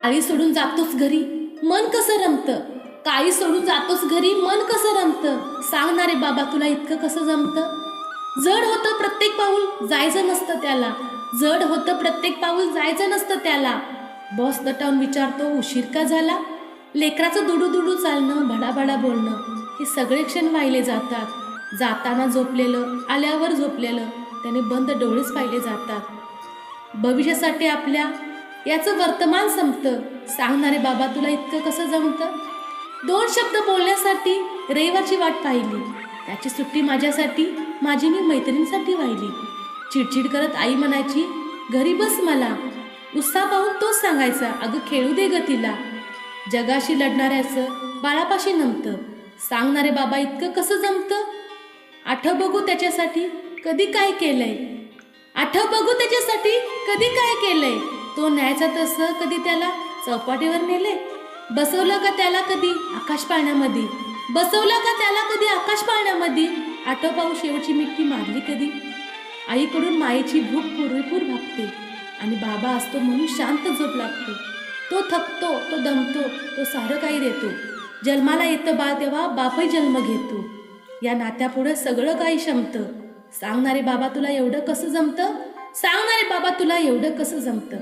काळी सोडून जातोस घरी मन कसं रमतं, काळी सोडून जातोस घरी मन कसं रमतं, सांग ना रे बाबा तुला इतकं कसं जमतं. जड होतं प्रत्येक पाऊल जायचं नसतं त्याला, जड होतं प्रत्येक पाऊल जायचं नसतं त्याला. बॉस दटावून विचारतो उशीर का झाला, लेकराचं दुडू दुडू चालणं भडाभडा बोलणं हे सगळे क्षण वाहिले जातात. जाताना झोपलेलं आल्यावर झोपलेलं त्याने बंद डोळेच पाहिले जातात. भविष्यासाठी आपल्या याचं वर्तमान संपतं, सांगणारे बाबा तुला इतकं कसं जमतं. दोन शब्द बोलण्यासाठी रविवारची वाट पाहिली, त्याची सुट्टी माझ्यासाठी माझी मी मैत्रिणीसाठी वाहिली. चिडचिड करत आई म्हणायची घरी बस मला, उत्साह पाहून तोच सांगायचा अगं खेळू दे ग तिला. जगाशी लढणाऱ्याचं बाळापाशी नमतं, सांगणारे बाबा इतकं कसं जमतं. आठव बघू त्याच्यासाठी कधी काय केलंय, आठव बघू त्याच्यासाठी कधी काय केलंय. तो न्यायचा तसं कधी त्याला चौपाटीवर नेले, बसवलं का त्याला कधी आकाश पाळण्यामध्ये, बसवलं का त्याला कधी आकाश पाळण्यामध्ये. आठव पाहू शेवटची मिठी मारली कधी. आईकडून मायेची भूक पुरेपूर भागते आणि बाबा असतो म्हणून शांत झोप लागते. तो थकतो, तो दमतो, तो सारं काही देतो. जन्माला येतं बाळ तेव्हा बापही जन्म घेतो. या नात्यापुढं सगळं काही क्षमतं, सांगणारे बाबा तुला एवढं कसं जमतं, सांगणारे बाबा तुला एवढं कसं जमतं.